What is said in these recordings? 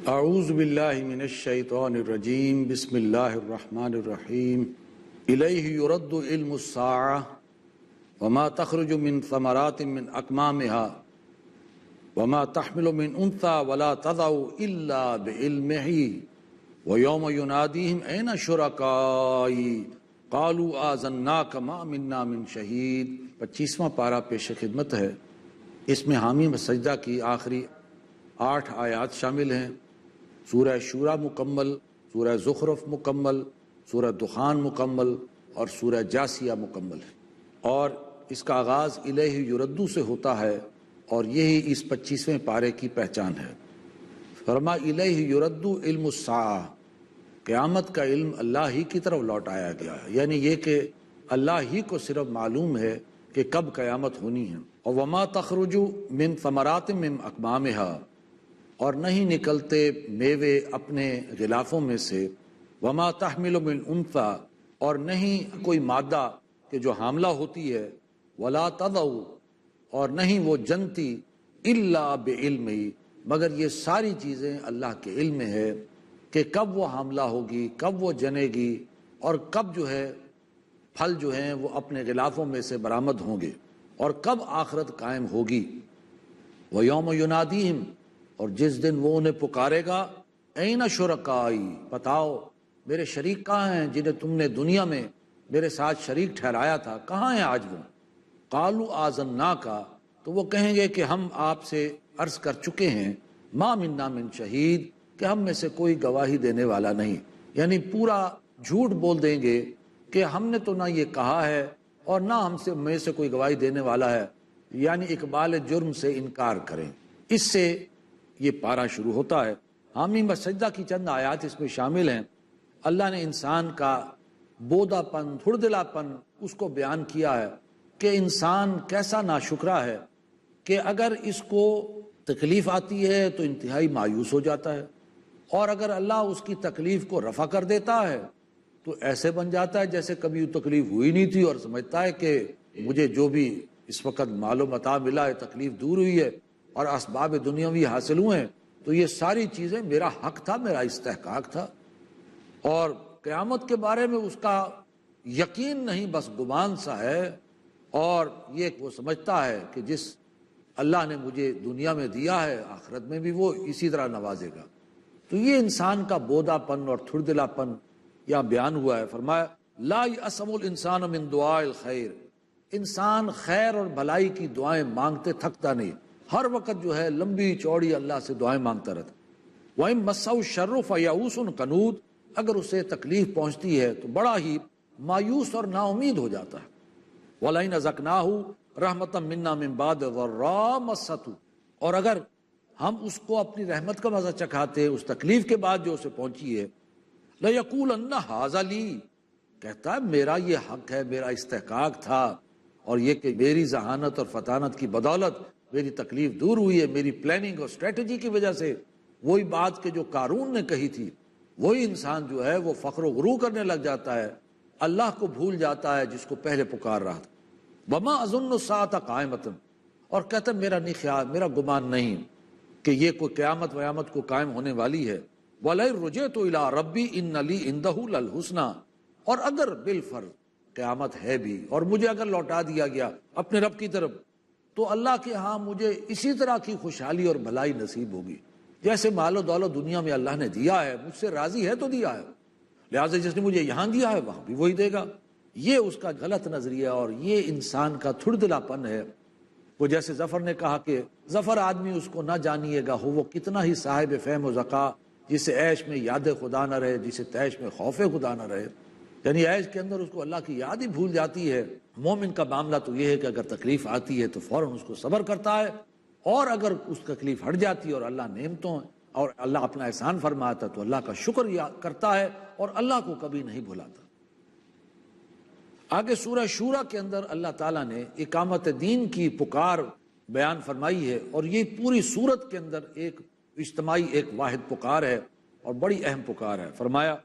اعوذ باللہ من الشیطان الرجیم بسم اللہ الرحمن الرحیم الیہ یرد علم الساعہ وما تخرج من ثمرات من اکمامها وما تحمل من انثى ولا تضع الا بعلمہ ویوم ینادیہم این شرکائی قالوا آذناک ما منا من شہید۔ 25واں پارہ پیش خدمت ہے۔ اس میں حامی و سجدہ کی آخری 8 آیات شامل ہیں۔ سورہ شورى مکمل، سورہ زخرف مکمل، سورہ دخان مکمل اور سورہ جاسیہ مکمل ہے، اور اس کا آغاز الیہ یردو سے ہوتا ہے، اور یہی اس 25ویں پارے کی پہچان ہے۔ فرما الیہ یردو علم الساعہ، قیامت کا علم اللہ ہی کی طرف لوٹایا گیا ہے، یعنی یہ کہ اللہ ہی کو صرف معلوم ہے کہ کب قیامت ہونی ہے۔ اور وما تخرج من ثمرات من اکمامها، اور نہیں نکلتے میوے اپنے غلافوں میں سے، وما تحمل من انثى، اور نہیں کوئی مادہ کہ جو حاملہ ہوتی ہے، ولا تضع، اور نہیں وہ جنتی، الا بعلمہ، مگر یہ ساری چیزیں اللہ کے علم میں ہے کہ کب وہ حاملہ ہوگی، کب وہ جنے گی، اور کب جو ہے پھل جو ہیں وہ اپنے غلافوں میں سے برآمد ہوں گے، اور کب آخرت قائم ہوگی۔ وَيَوْمَ يُنَادِيهِمْ، اور جس دن وہ انہیں پکارے گا، این شرکائی، بتاؤ میرے شریک کہاں ہیں جنہیں تم نے دنیا میں میرے ساتھ شریک ٹھہرایا تھا، کہاں ہیں آج وہ؟ قالوا آذناک، تو وہ کہیں گے کہ ہم آپ سے عرض کر چکے ہیں، ما منا من شہید، کہ ہم میں سے کوئی گواہی دینے والا نہیں، یعنی پورا جھوٹ بول دیں گے کہ ہم نے تو نہ یہ کہا ہے اور نہ ہم سے میں سے کوئی گواہی دینے والا ہے، یعنی اقبال جرم سے انکار کریں۔ اس سے یہ پارہ شروع ہوتا ہے۔ حامی و سجدہ کی چند آیات اس میں شامل ہیں۔ اللہ نے انسان کا بودا پن، تھڑدلا پن اس کو بیان کیا ہے کہ انسان کیسا ناشکرا ہے کہ اگر اس کو تکلیف آتی ہے تو انتہائی مایوس ہو جاتا ہے، اور اگر اللہ اس کی تکلیف کو رفع کر دیتا ہے تو ایسے بن جاتا ہے جیسے کبھی وہ تکلیف ہوئی نہیں تھی، اور سمجھتا ہے کہ مجھے جو بھی اس وقت مال و متاع ملا ہے، تکلیف دور ہوئی ہے اور اسباب دنیاوی حاصل ہوئے ہیں، تو یہ ساری چیزیں میرا حق تھا، میرا استحقاق تھا۔ اور قیامت کے بارے میں اس کا یقین نہیں، بس گمان سا ہے، اور یہ وہ سمجھتا ہے کہ جس اللہ نے مجھے دنیا میں دیا ہے آخرت میں بھی وہ اسی طرح نوازے گا۔ تو یہ انسان کا بودا پن اور تھڑدلا پن یہاں بیان ہوا ہے۔ فرمایا لا یأسم الانسان من دعاء الخیر، انسان خیر اور بھلائی کی دعائیں مانگتے تھکتا نہیں، ہر وقت جو ہے لمبی چوڑی اللہ سے دعائیں مانگتا رہتا۔ وَإِن مَسَّهُ الشَّرُّ فَيَئُوسٌ قَنُوطٌ، اگر اسے تکلیف پہنچتی ہے تو بڑا ہی مایوس اور نا امید ہو جاتا ہے۔ وَلَئِنْ أَذَقْنَاهُ رَحْمَةً مِنَّا مِن بَعْدِ ضَرَّاءٍ مَسَّتْهُ، اور اگر ہم اس کو اپنی رحمت کا مزہ چکھاتے اس تکلیف کے بعد جو اسے پہنچی ہے، لَيَقُولَنَّ هَٰذَا لِي، کہتا ہے میرا یہ حق ہے، میرا استحقاق تھا، اور یہ کہ میری ذہانت اور فطانت کی بدولت میری تکلیف دور ہوئی ہے، میری پلاننگ اور اسٹریٹجی کی وجہ سے۔ وہی بات کہ جو قارون نے کہی تھی، وہی انسان جو ہے وہ فخر و غرور کرنے لگ جاتا ہے، اللہ کو بھول جاتا ہے جس کو پہلے پکار رہا تھا۔ وما اظن الساعۃ قائمۃ، اور کہتا ہے میرا نہیں خیال، میرا گمان نہیں کہ یہ کوئی قیامت ویامت کو قائم ہونے والی ہے۔ وَلَئِن رُجِعْتُ إِلَىٰ رَبِّي إِنَّ لِي عِندَهُ لَلْحُسْنَىٰ، اور اگر بالفرض قیامت ہے بھی اور مجھے اگر لوٹا دیا گیا اپنے رب کی طرف، تو اللہ کے ہاں مجھے اسی طرح کی خوشحالی اور بھلائی نصیب ہوگی جیسے مال و دولت دنیا میں اللہ نے دیا ہے، مجھ سے راضی ہے تو دیا ہے، لہٰذا جس نے مجھے یہاں دیا ہے وہاں بھی وہی دے گا۔ یہ اس کا غلط نظریہ اور یہ انسان کا تھڑدلا پن ہے۔ وہ جیسے ظفر نے کہا کہ ظفر آدمی اس کو نہ جانیے گا ہو وہ کتنا ہی صاحب فہم و ذکا، جسے عیش میں یاد خدا نہ رہے، جسے تیش میں خوف خدا نہ رہے، یعنی عیش کے اندر اس کو اللہ کی یاد ہی بھول جاتی ہے۔ مومن کا معاملہ تو یہ ہے کہ اگر تکلیف آتی ہے تو فوراً اس کو صبر کرتا ہے، اور اگر اس تکلیف ہٹ جاتی ہے اور اللہ نعمتوں اور اللہ اپنا احسان فرماتا ہے تو اللہ کا شکر کرتا ہے اور اللہ کو کبھی نہیں بھلاتا۔ آگے سورہ شورى کے اندر اللہ تعالیٰ نے اقامت دین کی پکار بیان فرمائی ہے، اور یہ پوری سورت کے اندر ایک اجتماعی ایک واحد پکار ہے اور بڑی اہم پکار ہے۔ فرمایا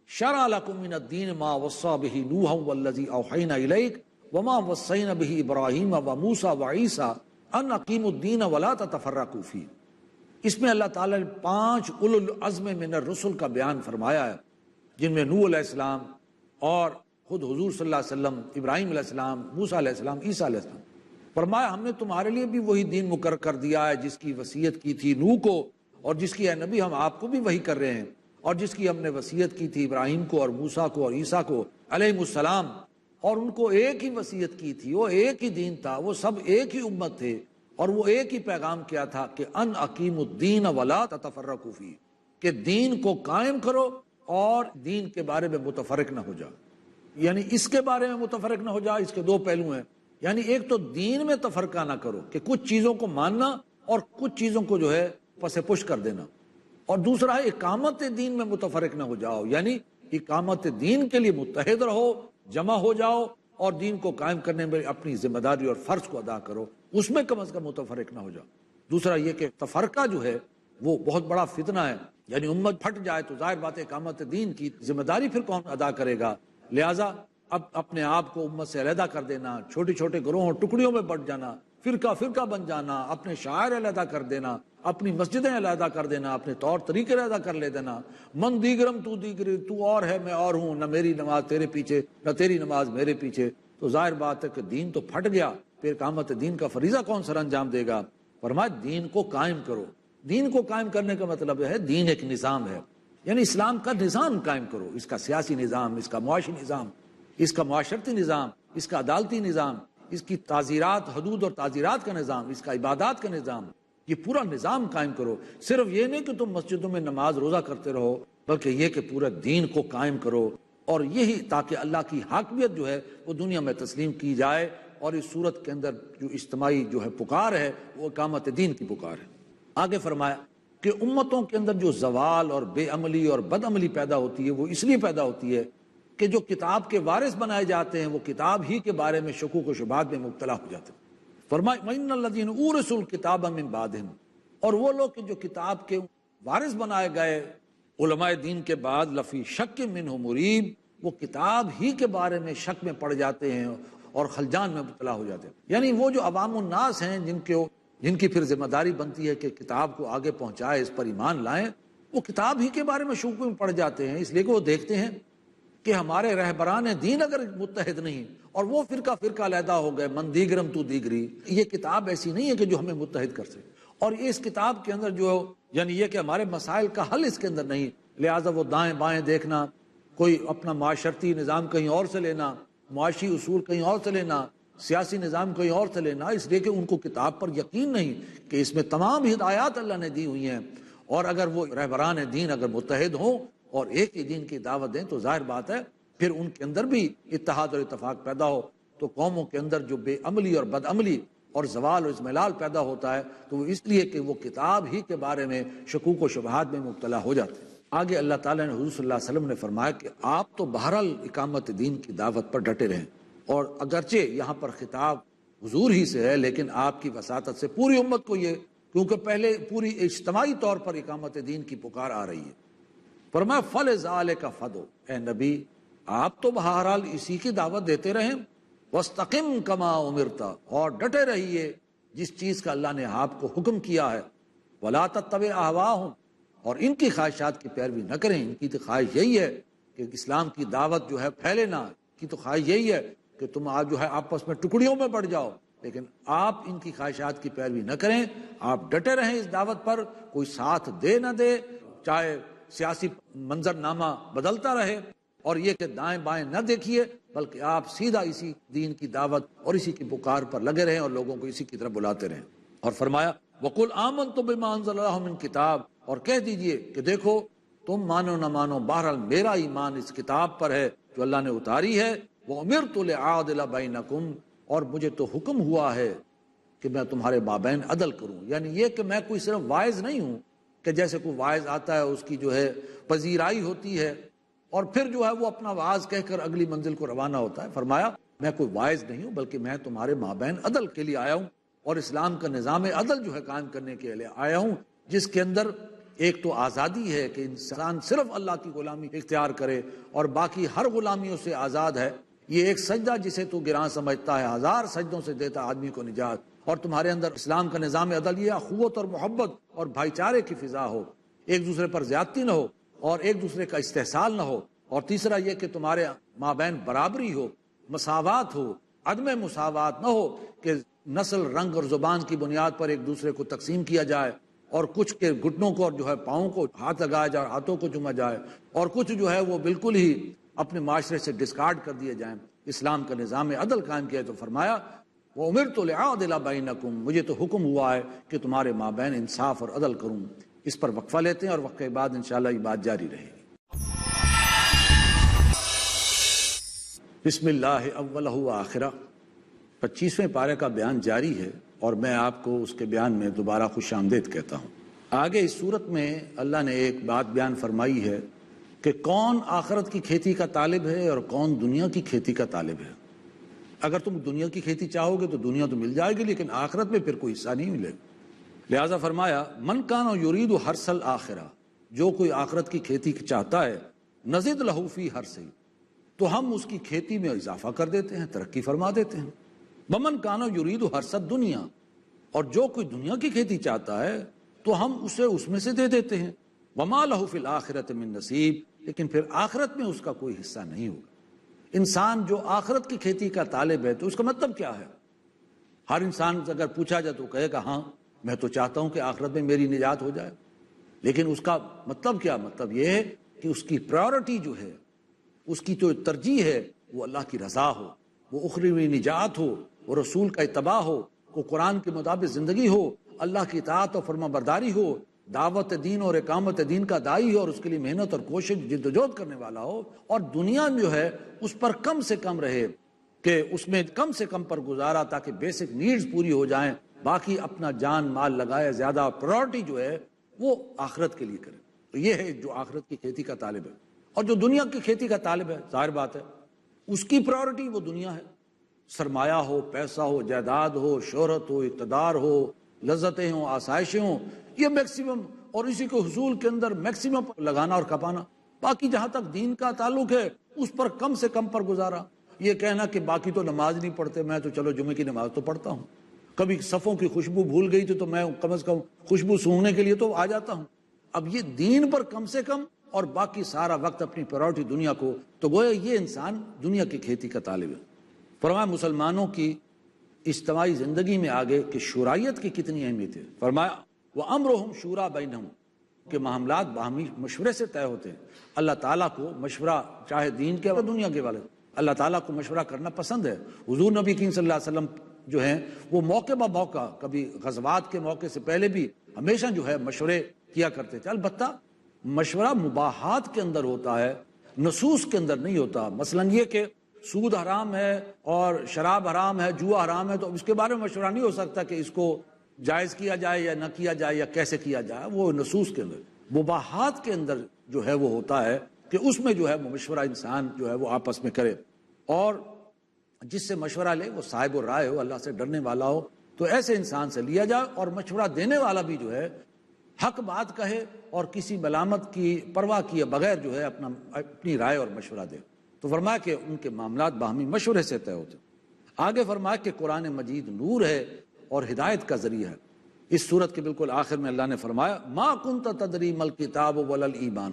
شرع لکم من الدین ما وصی بہ نوحا والذی اوحینا الیک وما وصینا بہ ابراہیم وموسیٰ وعیسیٰ ان اقیموا الدین ولا تتفرقوا فیہ۔ اس میں اللہ تعالیٰ نے 5 اولو العزم من الرسل کا بیان فرمایا ہے، جن میں نوح علیہ السلام اور خود حضور صلی اللہ علیہ وسلم، ابراہیم علیہ السلام، موسیٰ علیہ السلام، عیسیٰ علیہ السلام۔ فرمایا ہم نے تمہارے لیے بھی وہی دین مقرر کر دیا ہے جس کی وصیت کی تھی نوح کو، اور جس کی اے نبی ہم آپ کو بھی وہی کر رہے ہیں، اور جس کی ہم نے وصیت کی تھی ابراہیم کو اور موسیٰ کو اور عیسیٰ کو علیہ السلام، اور ان کو ایک ہی وصیت کی تھی، وہ ایک ہی دین تھا، وہ سب ایک ہی امت تھے، اور وہ ایک ہی پیغام کیا تھا کہ ان اقیم الدین ولا تتفرقوا فیہ، کہ دین کو قائم کرو اور دین کے بارے میں متفرق نہ ہو جا۔ یعنی اس کے بارے میں متفرق نہ ہو جا، اس کے 2 پہلو ہیں، یعنی ایک تو دین میں تفرقہ نہ کرو کہ کچھ چیزوں کو ماننا اور کچھ چیزوں کو جو ہے پس پش کر دینا، اور دوسرا ہے اقامت دین میں متفرق نہ ہو جاؤ، یعنی اقامت دین کے لیے متحد رہو، جمع ہو جاؤ، اور دین کو قائم کرنے میں اپنی ذمہ داری اور فرض کو ادا کرو، اس میں کم از کم متفرق نہ ہو جاؤ۔ دوسرا یہ کہ تفرقہ جو ہے وہ بہت بڑا فتنہ ہے، یعنی امت پھٹ جائے تو ظاہر بات ہے اقامت دین کی ذمہ داری پھر کون ادا کرے گا؟ لہٰذا اب اپنے آپ کو امت سے علیحدہ کر دینا، چھوٹے چھوٹے گروہوں ٹکڑیوں میں بٹ جانا، فرقہ فرقہ بن جانا، اپنے شاعر علیحدہ کر دینا، اپنی مسجدیں علیحدہ کر دینا، اپنے طور طریقے علیحدہ کر لے دینا، من دیگرم تو دیگری، تو اور ہے میں اور ہوں، نہ میری نماز تیرے پیچھے نہ تیری نماز میرے پیچھے، تو ظاہر بات ہے کہ دین تو پھٹ گیا، پھر اقامت دین کا فریضہ کون سر انجام دے گا؟ فرمایا دین کو قائم کرو۔ دین کو قائم کرنے کا مطلب ہے دین ایک نظام ہے، یعنی اسلام کا نظام قائم کرو، اس کا سیاسی نظام، اس کا معاشی نظام، اس کا معاشرتی نظام، اس کا عدالتی نظام، اس کی تعزیرات، حدود اور تعزیرات کا نظام، اس کا عبادات کا نظام، یہ پورا نظام قائم کرو۔ صرف یہ نہیں کہ تم مسجدوں میں نماز روزہ کرتے رہو، بلکہ یہ کہ پورا دین کو قائم کرو، اور یہی تاکہ اللہ کی حاکمیت جو ہے وہ دنیا میں تسلیم کی جائے، اور اس صورت کے اندر جو اجتماعی جو ہے پکار ہے وہ اقامت دین کی پکار ہے۔ آگے فرمایا کہ امتوں کے اندر جو زوال اور بے عملی اور بد عملی پیدا ہوتی ہے وہ اس لیے پیدا ہوتی ہے کہ جو کتاب کے وارث بنائے جاتے ہیں وہ کتاب ہی کے بارے میں شکوک و شبہات میں مبتلا ہو جاتے ہیں۔ فرمایا وَإِنَّ الَّذِينَ أُورِثُوا الْكِتَابَ مِن بَعْدِهِمْ، اور وہ لوگ کہ جو کتاب کے وارث بنائے گئے علماء دین کے بعد، لفی شک منہ مریب، وہ کتاب ہی کے بارے میں شک میں پڑ جاتے ہیں اور خلجان میں مبتلا ہو جاتے ہیں۔ یعنی وہ جو عوام الناس ہیں جن کی پھر ذمہ داری بنتی ہے کہ کتاب کو آگے پہنچائے، اس پر ایمان لائیں، وہ کتاب ہی کے بارے میں شک میں پڑ جاتے ہیں، اس لیے کہ وہ دیکھتے ہیں کہ ہمارے رہبران دین اگر متحد نہیں اور وہ فرقہ فرقہ علیحدہ ہو گئے، من دیگرم تو دیگری، یہ کتاب ایسی نہیں ہے کہ جو ہمیں متحد کر سکے، اور اس کتاب کے اندر جو یعنی یہ کہ ہمارے مسائل کا حل اس کے اندر نہیں، لہٰذا وہ دائیں بائیں دیکھنا، کوئی اپنا معاشرتی نظام کہیں اور سے لینا، معاشی اصول کہیں اور سے لینا، سیاسی نظام کہیں اور سے لینا، اس لیے کہ ان کو کتاب پر یقین نہیں کہ اس میں تمام ہدایات اللہ نے دی ہوئی ہیں، اور اگر وہ رہبران دین اگر متحد ہوں اور ایک ہی دین کی دعوت دیں تو ظاہر بات ہے پھر ان کے اندر بھی اتحاد اور اتفاق پیدا ہو، تو قوموں کے اندر جو بے عملی اور بد عملی اور زوال اور اضمحلال پیدا ہوتا ہے تو وہ اس لیے کہ وہ کتاب ہی کے بارے میں شکوک و شبہات میں مبتلا ہو جاتے ہیں۔ آگے اللہ تعالیٰ نے حضور صلی اللہ علیہ وسلم نے فرمایا کہ آپ تو بہرحال اقامت دین کی دعوت پر ڈٹے رہیں، اور اگرچہ یہاں پر خطاب حضور ہی سے ہے لیکن آپ کی وساطت سے پوری امت کو یہ، کیونکہ پہلے پوری اجتماعی طور پر اقامت دین کی پکار آ رہی ہے۔ فرمایا فَلِذَٰلِكَ فَادْعُ، اے نبی آپ تو بہرحال اسی کی دعوت دیتے رہیں، وَاسْتَقِمْ كَمَا أُمِرْتَ، اور ڈٹے رہیے جس چیز کا اللہ نے آپ کو حکم کیا ہے، وَلَا تَتَّبِعْ أَهْوَاءَهُمْ، اور ان کی خواہشات کی پیروی نہ کریں، ان کی تو خواہش یہی ہے کہ اسلام کی دعوت جو ہے پھیلے نہ، کی تو خواہش یہی ہے کہ تم آج جو ہے آپس میں ٹکڑیوں میں بڑھ جاؤ، لیکن آپ ان کی خواہشات کی پیروی نہ کریں، آپ ڈٹے رہیں اس دعوت پر، کوئی ساتھ دے نہ دے، چاہے سیاسی منظر نامہ بدلتا رہے، اور یہ کہ دائیں بائیں نہ دیکھیے، بلکہ آپ سیدھا اسی دین کی دعوت اور اسی کی پکار پر لگے رہیں اور لوگوں کو اسی کی طرف بلاتے رہیں۔ اور فرمایا وَقُلْ آمَنْتُ بِمَا أَنزَلَ اللَّهُ مِنْ کتاب، اور کہہ دیجئے کہ دیکھو تم مانو نہ مانو بہرحال میرا ایمان اس کتاب پر ہے جو اللہ نے اتاری ہے، وَأُمِرْتُ لِأَعْدِلَ بَيْنَكُمْ، اور مجھے تو حکم ہوا ہے کہ میں تمہارے مابین عدل کروں، یعنی یہ کہ میں کوئی صرف واعظ نہیں ہوں کہ جیسے کوئی واعظ آتا ہے اس کی جو ہے پذیرائی ہوتی ہے اور پھر جو ہے وہ اپنا واعظ کہہ کر اگلی منزل کو روانہ ہوتا ہے۔ فرمایا میں کوئی واعظ نہیں ہوں بلکہ میں تمہارے مابین عدل کے لیے آیا ہوں، اور اسلام کا نظام عدل جو ہے قائم کرنے کے لیے آیا ہوں، جس کے اندر ایک تو آزادی ہے کہ انسان صرف اللہ کی غلامی اختیار کرے اور باقی ہر غلامیوں سے آزاد ہے، یہ ایک سجدہ جسے تو گراں سمجھتا ہے 1000 سجدوں سے دیتا آدمی کو نجات، اور تمہارے اندر اسلام کا نظام عدل یہ اخوت اور محبت اور بھائی چارے کی فضا ہو، ایک دوسرے پر زیادتی نہ ہو اور ایک دوسرے کا استحصال نہ ہو، اور تیسرا یہ کہ تمہارے مابین برابری ہو، مساوات ہو، عدم مساوات نہ ہو کہ نسل، رنگ اور زبان کی بنیاد پر ایک دوسرے کو تقسیم کیا جائے، اور کچھ کے گھٹنوں کو اور جو ہے پاؤں کو ہاتھ لگایا جائے، ہاتھوں کو چوما جائے، اور کچھ جو ہے وہ بالکل ہی اپنے معاشرے سے ڈسکارڈ کر دیے جائیں۔ اسلام کا نظام عدل قائم کیا تو فرمایا وَأُمِرْتُ لِأَعْدِلَ بَيْنَكُمْ، مجھے تو حکم ہوا ہے کہ تمہارے مابین انصاف اور عدل کروں۔ اس پر وقفہ لیتے ہیں اور وقفے کے بعد انشاءاللہ یہ بات جاری رہے گی۔ بسم اللہ اولہ و آخرہ، 25ویں پارے کا بیان جاری ہے، اور میں آپ کو اس کے بیان میں دوبارہ خوش آمدید کہتا ہوں۔ آگے اس صورت میں اللہ نے ایک بات بیان فرمائی ہے کہ کون آخرت کی کھیتی کا طالب ہے اور کون دنیا کی کھیتی کا طالب ہے۔ اگر تم دنیا کی کھیتی چاہو گے تو دنیا تو مل جائے گی، لیکن آخرت میں پھر کوئی حصہ نہیں ملے گا۔ لہٰذا فرمایا من کان یرید حرث الآخرہ، جو کوئی آخرت کی کھیتی چاہتا ہے، نزد لہ فی حرثہ، تو ہم اس کی کھیتی میں اضافہ کر دیتے ہیں، ترقی فرما دیتے ہیں۔ ومن کان یرید حرث الدنیا، اور جو کوئی دنیا کی کھیتی چاہتا ہے تو ہم اسے اس میں سے دے دیتے ہیں۔ وما لہ فی الآخرۃ من نصیب، لیکن پھر آخرت میں اس کا کوئی حصہ نہیں ہوگا۔ انسان جو آخرت کی کھیتی کا طالب ہے تو اس کا مطلب کیا ہے؟ ہر انسان سے اگر پوچھا جائے تو کہے گا ہاں میں تو چاہتا ہوں کہ آخرت میں میری نجات ہو جائے، لیکن اس کا مطلب کیا؟ مطلب یہ ہے کہ اس کی پرائورٹی جو ہے، اس کی جو ترجیح ہے وہ اللہ کی رضا ہو، وہ اخروی نجات ہو، وہ رسول کا اتباع ہو، وہ قرآن کے مطابق زندگی ہو، اللہ کی اطاعت اور فرما برداری ہو، دعوت دین اور اقامت دین کا داعی ہو اور اس کے لیے محنت اور کوشش جدوجہد کرنے والا ہو، اور دنیا جو ہے اس پر کم سے کم رہے، کہ اس میں کم سے کم پر گزارا تاکہ بیسک نیڈز پوری ہو جائیں، باقی اپنا جان مال لگائے، زیادہ پرائورٹی جو ہے وہ آخرت کے لیے کرے۔ تو یہ ہے جو آخرت کی کھیتی کا طالب ہے۔ اور جو دنیا کی کھیتی کا طالب ہے، ظاہر بات ہے اس کی پرائورٹی وہ دنیا ہے، سرمایہ ہو، پیسہ ہو، جائیداد ہو، شہرت ہو، اقتدار ہو، لذتیں ہوں، آسائشیں ہوں، یہ میکسیمم، اور اسی کے حصول کے اندر میکسیمم لگانا اور کھپانا۔ باقی جہاں تک دین کا تعلق ہے اس پر کم سے کم پر گزارا۔ یہ کہنا کہ باقی تو نماز نہیں پڑھتے، میں تو چلو جمعے کی نماز تو پڑھتا ہوں، کبھی صفوں کی خوشبو بھول گئی تو میں کم از کم خوشبو سونگھنے کے لیے تو آ جاتا ہوں۔ اب یہ دین پر کم سے کم اور باقی سارا وقت اپنی پرائورٹی دنیا کو، تو گویا یہ انسان دنیا کی کھیتی کا طالب ہے۔ فرمایا مسلمانوں کی اجتماعی زندگی میں آگے کہ شورائیت کی کتنی اہمیت ہے۔ فرمایا وَأَمْرُهُمْ شُورَىٰ بَيْنَهُمْ، کہ معاملات باہمی مشورے سے طے ہوتے ہیں۔ اللہ تعالیٰ کو مشورہ، چاہے دین کے اور دنیا کے والے، اللہ تعالیٰ کو مشورہ کرنا پسند ہے۔ حضور نبی کریم صلی اللہ علیہ وسلم جو ہیں وہ موقع بہ موقع، کبھی غزوات کے موقع سے پہلے بھی ہمیشہ جو ہے مشورے کیا کرتے تھے۔ البتہ مشورہ مباحات کے اندر ہوتا ہے، نصوص کے اندر نہیں ہوتا۔ مثلا یہ کہ سود حرام ہے اور شراب حرام ہے، جوا حرام ہے، تو اس کے بارے میں مشورہ نہیں ہو سکتا کہ اس کو جائز کیا جائے یا نہ کیا جائے یا کیسے کیا جائے۔ وہ نصوص کے اندر، مباحات کے اندر جو ہے وہ ہوتا ہے کہ اس میں جو ہے مشورہ انسان جو ہے وہ آپس میں کرے، اور جس سے مشورہ لے وہ صاحب الرائے ہو، اللہ سے ڈرنے والا ہو، تو ایسے انسان سے لیا جائے، اور مشورہ دینے والا بھی جو ہے حق بات کہے اور کسی ملامت کی پرواہ کیے بغیر جو ہے اپنی رائے اور مشورہ دے۔ تو فرمایا کہ ان کے معاملات باہمی مشورے سے طے ہوتے۔ آگے فرمایا کہ قرآن مجید نور ہے اور ہدایت کا ذریعہ ہے۔ اس صورت کے بالکل آخر میں اللہ نے فرمایا ما کنت تدری ما الکتاب ولا الایمان،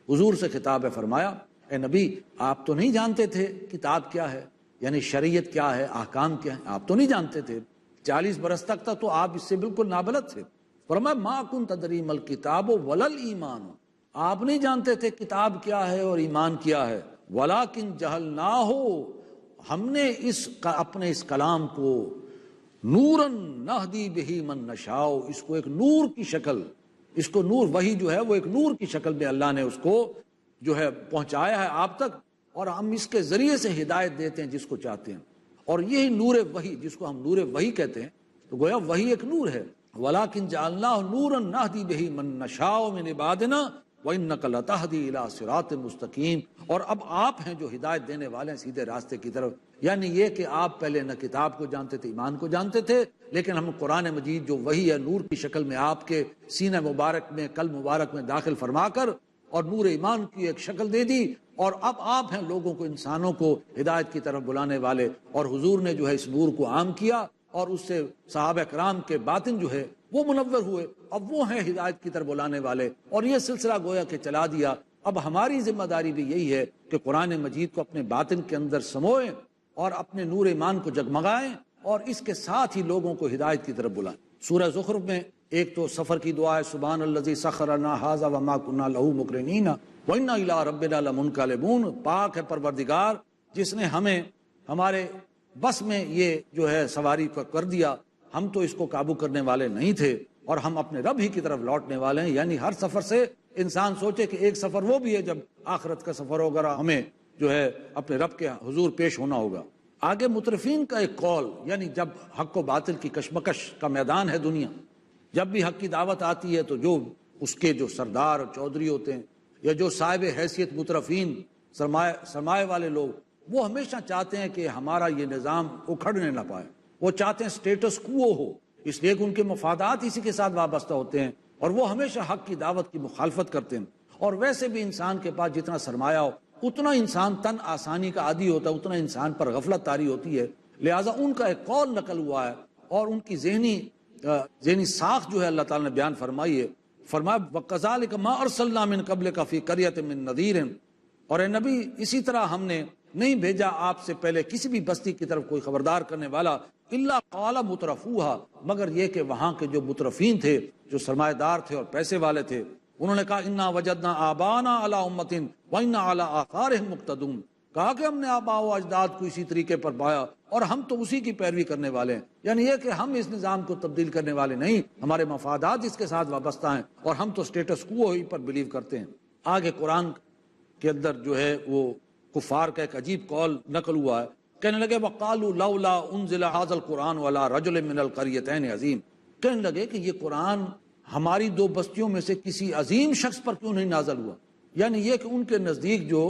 حضور سے خطاب ہے، فرمایا اے نبی آپ تو نہیں جانتے تھے کتاب کیا ہے، یعنی شریعت کیا ہے، احکام کیا ہے، آپ تو نہیں جانتے تھے۔ 40 برس تک تو آپ اس سے بالکل نابلد تھے۔ فرمایا ما کنت تدری ما الکتاب ولا الایمان، آپ نہیں جانتے تھے کتاب کیا ہے اور ایمان کیا ہے۔ ولیکن جہلناہ، ہم نے اپنے اس کلام کو نوراً نہدی بہ من نشاء، اس کو ایک نور کی شکل، اس کو نور، وحی جو ہے وہ ایک نور کی شکل میں اللہ نے اس کو جو ہے پہنچایا ہے آپ تک، اور ہم اس کے ذریعے سے ہدایت دیتے ہیں جس کو چاہتے ہیں۔ اور یہی نور وحی جس کو ہم نور وحی کہتے ہیں، تو گویا وحی ایک نور ہے۔ ولیکن جعلناہ نورا نہدی بہ من نشاء من عبادنا وانک لتہدی الی صراط مستقیم، اور اب آپ ہیں جو ہدایت دینے والے ہیں سیدھے راستے کی طرف۔ یعنی یہ کہ آپ پہلے نہ کتاب کو جانتے تھے، ایمان کو جانتے تھے، لیکن ہم قرآن مجید جو وحی ہے نور کی شکل میں آپ کے سینہ مبارک میں، قلب مبارک میں داخل فرما کر، اور نور ایمان کی ایک شکل دے دی، اور اب آپ ہیں لوگوں کو، انسانوں کو ہدایت کی طرف بلانے والے، اور حضور نے جو ہے اس نور کو عام کیا، اور اس سے صحابہ کرام کے باطن جو ہے وہ منور ہوئے، اب وہ ہیں ہدایت کی طرف بلانے والے، اور یہ سلسلہ گویا کہ چلا دیا۔ اب ہماری ذمہ داری بھی یہی ہے کہ قرآن مجید کو اپنے باطن کے اندر سموئیں اور اپنے نور ایمان کو جگمگائیں، اور اس کے ساتھ ہی لوگوں کو ہدایت کی طرف بلائیں۔ سورہ زخرف میں ایک تو سفر کی دعا ہے، سبحان الذی سخر لنا ھذا وما کنا لہ مقرنین وإنا الی ربنا لمنقلبون، پاک ہے پروردگار جس نے ہمیں ہمارے بس میں یہ جو ہے سواری کر دیا، ہم تو اس کو قابو کرنے والے نہیں تھے، اور ہم اپنے رب ہی کی طرف لوٹنے والے ہیں۔ یعنی ہر سفر سے انسان سوچے کہ ایک سفر وہ بھی ہے جب آخرت کا سفر ہوگا، ہمیں جو ہے اپنے رب کے حضور پیش ہونا ہوگا۔ آگے مترفین کا ایک قول، یعنی جب حق و باطل کی کشمکش کا میدان ہے دنیا، جب بھی حق کی دعوت آتی ہے تو جو اس کے جو سردار اور چودھری ہوتے ہیں یا جو صاحب حیثیت مترفین سرمایہ والے لوگ، وہ ہمیشہ چاہتے ہیں کہ ہمارا یہ نظام اکھڑنے نہ پائے، وہ چاہتے ہیں سٹیٹس کوو ہو، اس لیے کہ ان کے مفادات اسی کے ساتھ وابستہ ہوتے ہیں، اور وہ ہمیشہ حق کی دعوت کی مخالفت کرتے ہیں۔ اور ویسے بھی انسان کے پاس جتنا سرمایہ ہو اتنا انسان تن آسانی کا عادی ہوتا ہے، اتنا انسان پر غفلت طاری ہوتی ہے، لہٰذا ان کا ایک قول نقل ہوا ہے، اور ان کی ذہنی ساخت جو ہے اللہ تعالیٰ نے بیان فرمائی ہے۔ فرمایا وَكَذَلِكَ مَا أَرْسَلْنَا مِن قَبْلِكَ فِي قَرْيَةٍ مِّن نَذِيرٍ، اور اے نبی اسی طرح ہم نے نہیں بھیجا آپ سے پہلے کسی بھی بستی کی طرف کوئی خبردار کرنے والا، الا قال مترفوها، مگر یہ کہ وہاں کے جو مترفین تھے، جو سرمایہ دار تھے اور پیسے والے تھے، انہوں نے کہا انا وجدنا آبانا علی امۃ وانا علی آثارہم مقتدون، کہا کہ ہم نے آباء و اجداد کو اسی طریقے پر پایا اور ہم تو اسی کی پیروی کرنے والے ہیں۔ یعنی یہ کہ ہم اس نظام کو تبدیل کرنے والے نہیں، ہمارے مفادات اس کے ساتھ وابستہ ہیں، اور ہم تو سٹیٹس کو ہی پر بلیو کرتے ہیں۔ آگے قرآن کے اندر جو ہے وہ کفار کا ایک عجیب قول نقل ہوا ہے، کہنے لگے وقالوا لولا انزل هذا القرآن على رجل من القريتين عظیم، کہنے لگے کہ یہ قرآن ہماری دو بستیوں میں سے کسی عظیم شخص پر کیوں نہیں نازل ہوا؟ یعنی یہ کہ ان کے نزدیک جو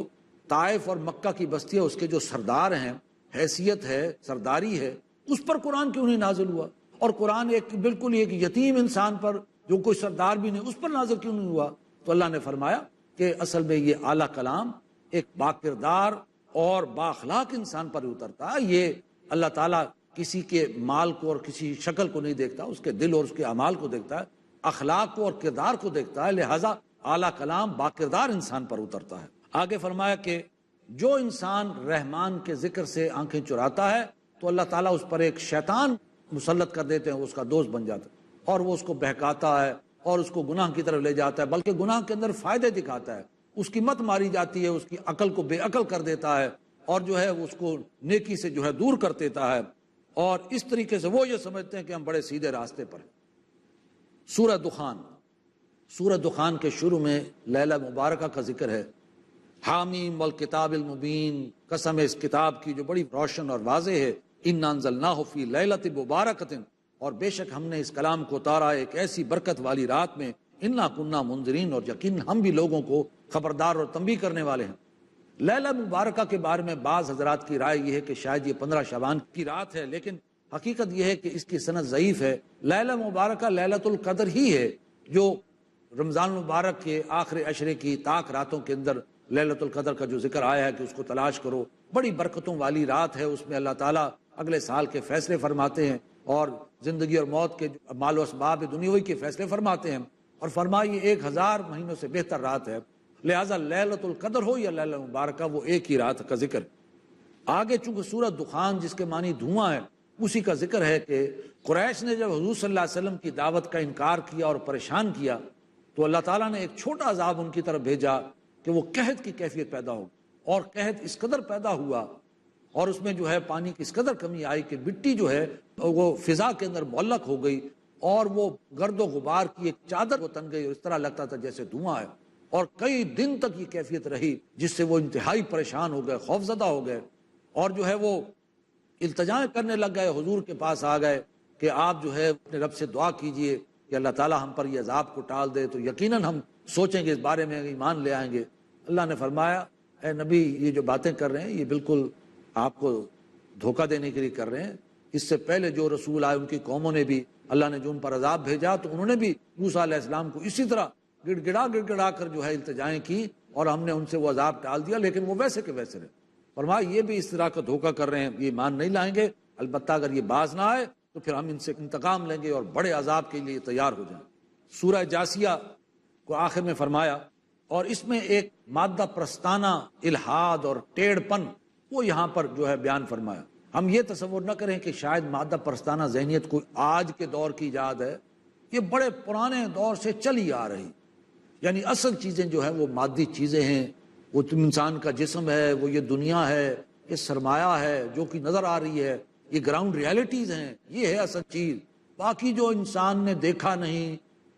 طائف اور مکہ کی بستی ہے، اس کے جو سردار ہیں، حیثیت ہے، سرداری ہے، اس پر قرآن کیوں نہیں نازل ہوا؟ اور قرآن ایک بالکل ایک یتیم انسان پر جو کوئی سردار بھی نہیں، اس پر نازل کیوں نہیں ہوا؟ تو اللہ نے فرمایا کہ اصل میں یہ اعلیٰ کلام ایک باکردار اور بااخلاق انسان پر اترتا ہے۔ یہ اللہ تعالیٰ کسی کے مال کو اور کسی شکل کو نہیں دیکھتا، اس کے دل اور اس کے اعمال کو دیکھتا ہے، اخلاق کو اور کردار کو دیکھتا ہے، لہٰذا اعلیٰ کلام باکردار انسان پر اترتا ہے۔ آگے فرمایا کہ جو انسان رحمان کے ذکر سے آنکھیں چراتا ہے تو اللہ تعالیٰ اس پر ایک شیطان مسلط کر دیتے ہیں، اس کا دوست بن جاتا ہے، اور وہ اس کو بہکاتا ہے اور اس کو گناہ کی طرف لے جاتا ہے، بلکہ گناہ کے اندر فائدے دکھاتا ہے، اس کی مت ماری جاتی ہے، اس کی عقل کو بے عقل کر دیتا ہے، اور جو ہے اس کو نیکی سے جو ہے دور کر دیتا ہے، اور اس طریقے سے وہ یہ سمجھتے ہیں کہ ہم بڑے سیدھے راستے پر ہیں۔ سورہ دخان کے شروع میں لیلہ مبارکہ کا ذکر ہے، حامیم والکتاب المبین، قسم اس کتاب کی جو بڑی روشن اور واضح ہے، انا انزلناہ فی لیلۃ مبارکۃ، اور بے شک ہم نے اس کلام کو اتارا ایک ایسی برکت والی رات میں، انا کننا منذرین، اور یقین ہم بھی لوگوں کو خبردار اور تنبیہ کرنے والے ہیں۔ لیلہ مبارکہ کے بارے میں بعض حضرات کی رائے یہ ہے کہ شاید یہ 15 شعبان کی رات ہے، لیکن حقیقت یہ ہے کہ اس کی سند ضعیف ہے۔ لیلہ مبارکہ لیلۃ القدر ہی ہے، جو رمضان المبارک کے آخر عشرے کی طاق راتوں کے اندر لیلۃ القدر کا جو ذکر آیا ہے کہ اس کو تلاش کرو، بڑی برکتوں والی رات ہے، اس میں اللہ تعالیٰ اگلے سال کے فیصلے فرماتے ہیں، اور زندگی اور موت کے مال و اسباب دنیاوی کے فیصلے فرماتے ہیں، اور فرمائی 1000 مہینوں سے بہتر رات ہے، لہٰذا لیلۃ القدر ہو یا لیلہ مبارکہ وہ ایک ہی رات کا ذکر۔ آگے چونکہ سورۃ دخان جس کے معنی دھواں ہے، اسی کا ذکر ہے کہ قریش نے جب حضور صلی اللہ علیہ وسلم کی دعوت کا انکار کیا اور پریشان کیا تو اللہ تعالیٰ نے ایک چھوٹا عذاب ان کی طرف بھیجا کہ وہ قحط کی کیفیت پیدا ہو، اور قحط اس قدر پیدا ہوا اور اس میں جو ہے پانی کی اس قدر کمی آئی کہ مٹی جو ہے وہ فضا کے اندر معلق ہو گئی، اور وہ گرد و غبار کی ایک چادر وہ تن گئی، اور اس طرح لگتا تھا جیسے دھواں ہے، اور کئی دن تک یہ کیفیت رہی، جس سے وہ انتہائی پریشان ہو گئے، خوفزدہ ہو گئے، اور جو ہے وہ التجائیں کرنے لگ گئے، حضور کے پاس آ گئے کہ آپ جو ہے اپنے رب سے دعا کیجئے کہ اللہ تعالیٰ ہم پر یہ عذاب کو ٹال دے، تو یقیناً ہم سوچیں گے اس بارے میں، ایمان لے آئیں گے۔ اللہ نے فرمایا اے نبی یہ جو باتیں کر رہے ہیں یہ بالکل آپ کو دھوکہ دینے کے لیے کر رہے ہیں، اس سے پہلے جو رسول آئے ان کی قوموں نے بھی اللہ نے جو ان پر عذاب بھیجا تو انہوں نے بھی موسیٰ علیہ السلام کو اسی طرح گڑ گڑا کر جو ہے التجائیں کی، اور ہم نے ان سے وہ عذاب ٹال دیا، لیکن وہ ویسے کے ویسے رہے۔ فرمایا یہ بھی اس طرح کا دھوکہ کر رہے ہیں، یہ ایمان نہیں لائیں گے، البتہ اگر یہ باز نہ آئے تو پھر ہم ان سے انتقام لیں گے اور بڑے عذاب کے لیے تیار ہو جائیں۔ سورہ جاسیہ کو آخر میں فرمایا، اور اس میں ایک مادہ پرستانہ الحاد اور ٹیڑھ پن وہ یہاں پر جو ہے بیان فرمایا۔ ہم یہ تصور نہ کریں کہ شاید مادہ پرستانہ ذہنیت کوئی آج کے دور کی ایجاد ہے، یہ بڑے پرانے دور سے چلی آ رہی، یعنی اصل چیزیں جو ہیں وہ مادی چیزیں ہیں، وہ انسان کا جسم ہے، وہ یہ دنیا ہے، یہ سرمایہ ہے جو کہ نظر آ رہی ہے، یہ گراؤنڈ ریالٹیز ہیں، یہ ہے اصل چیز۔ باقی جو انسان نے دیکھا نہیں،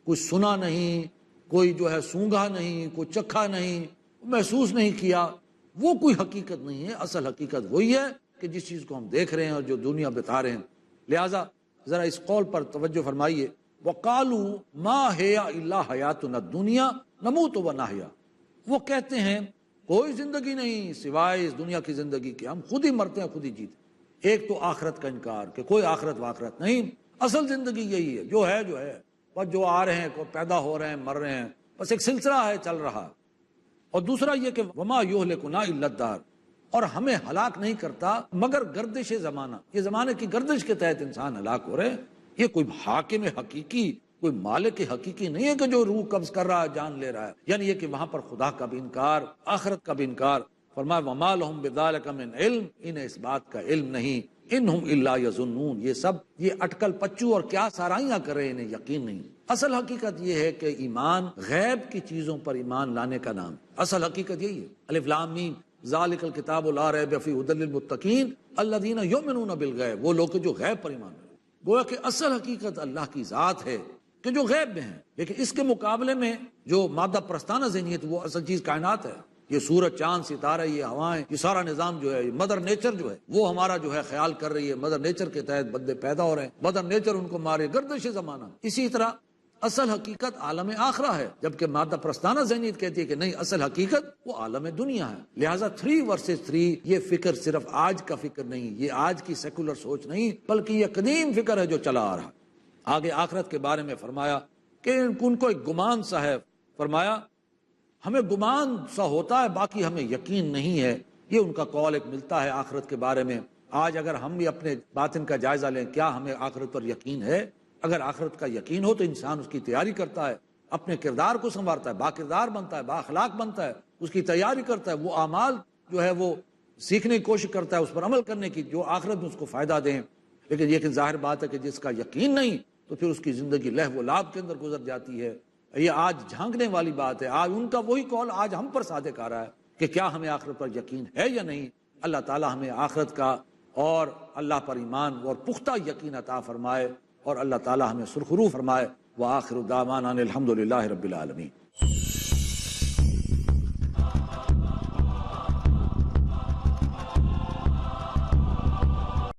کوئی سنا نہیں، کوئی جو ہے سونگھا نہیں، کوئی چکھا نہیں، محسوس نہیں کیا، وہ کوئی حقیقت نہیں ہے۔ اصل حقیقت وہی ہے کہ جس چیز کو ہم دیکھ رہے ہیں اور جو دنیا بتا رہے ہیں۔ لہٰذا ذرا اس قول پر توجہ فرمائیے، وَقَالُوا مَا هِيَ إِلَّا حَيَاتُنَا الدُّنْيَا نَمُوتُ وَنَحْيَا، وہ کہتے ہیں کوئی زندگی نہیں سوائے اس دنیا کی زندگی کے، ہم خود ہی مرتے ہیں خود ہی جیتے۔ ایک تو آخرت کا انکار کہ کوئی آخرت واخرت نہیں، اصل زندگی یہی ہے، جو ہے جو ہے، بس جو آ رہے ہیں کو پیدا ہو رہے ہیں مر رہے ہیں، بس ایک سلسلہ ہے چل رہا۔ اور دوسرا یہ کہ وما یہلکنا الا الدہر، اور ہمیں ہلاک نہیں کرتا مگر گردش زمانہ، یہ زمانے کی گردش کے تحت انسان ہلاک ہو رہے ہیں۔ یہ کوئی حاکم حقیقی، کوئی مالک حقیقی نہیں ہے کہ جو روح قبض کر رہا ہے، جان لے رہا ہے، یعنی یہ کہ وہاں پر خدا کا بھی انکار، آخرت کا بھی انکار۔ فرمایا وما لہم بذلک من علم، انہیں اس بات کا علم نہیں، انہم الا یظنون، یہ سب یہ اٹکل پچو اور کیا سارائیاں کر رہے ہیں، انہیں یقین نہیں۔ اصل حقیقت یہ ہے کہ ایمان غیب کی چیزوں پر ایمان لانے کا نام، اصل حقیقت یہی ہے۔ الف لام میم ذالک الکتاب لا ریب فیہ ھدی للمتقین الذین یؤمنون بالغیب، وہ لوگ جو غیب پر ایمان لاتے ہیں۔ گویا کہ اصل حقیقت اللہ کی ذات ہے کہ جو غیب میں ہے، لیکن اس کے مقابلے میں جو مادہ پرستانہ ذہنیت وہ اصل چیز کائنات ہے، یہ سورج چاند ستارے یہ ہوائیں یہ سارا نظام جو ہے، مدر نیچر جو ہے وہ ہمارا جو ہے خیال کر رہی ہے، مدر نیچر کے تحت بندے پیدا ہو رہے ہیں، مدر نیچر ان کو مارے، گردش زمانہ۔ اسی طرح اصل حقیقت عالم آخرہ ہے، جبکہ مادہ پرستانہ ذہنیت کہتی ہے کہ نہیں، اصل حقیقت وہ عالم دنیا ہے۔ لہٰذا 3 versus 3 یہ فکر صرف آج کا فکر نہیں، یہ آج کی سیکولر سوچ نہیں، بلکہ یہ قدیم فکر ہے جو چلا آ رہا۔ آگے آخرت کے بارے میں فرمایا کہ ان کو ایک گمان سا ہے، فرمایا ہمیں گمان سا ہوتا ہے باقی ہمیں یقین نہیں ہے۔ یہ ان کا قول ایک ملتا ہے آخرت کے بارے میں۔ آج اگر ہم بھی اپنے باطن کا جائزہ لیں، کیا ہمیں آخرت پر یقین ہے؟ اگر آخرت کا یقین ہو تو انسان اس کی تیاری کرتا ہے، اپنے کردار کو سنوارتا ہے، با کردار بنتا ہے، با اخلاق بنتا ہے، اس کی تیاری کرتا ہے، وہ اعمال جو ہے وہ سیکھنے کی کوشش کرتا ہے، اس پر عمل کرنے کی جو آخرت میں اس کو فائدہ دیں۔ لیکن ظاہر بات ہے کہ جس کا یقین نہیں تو پھر اس کی زندگی لہو و لعب کے اندر گزر جاتی ہے۔ یہ آج جھانکنے والی بات ہے، آج ان کا وہی قول آج ہم پر صادق آ رہا ہے کہ کیا ہمیں آخرت پر یقین ہے یا نہیں۔ اللہ تعالی ہمیں آخرت کا اور اللہ پر ایمان اور پختہ یقین عطا فرمائے، اور اللہ تعالی ہمیں سرخرو فرمائے۔ وآخر دعوانا ان الحمد للہ رب العالمین۔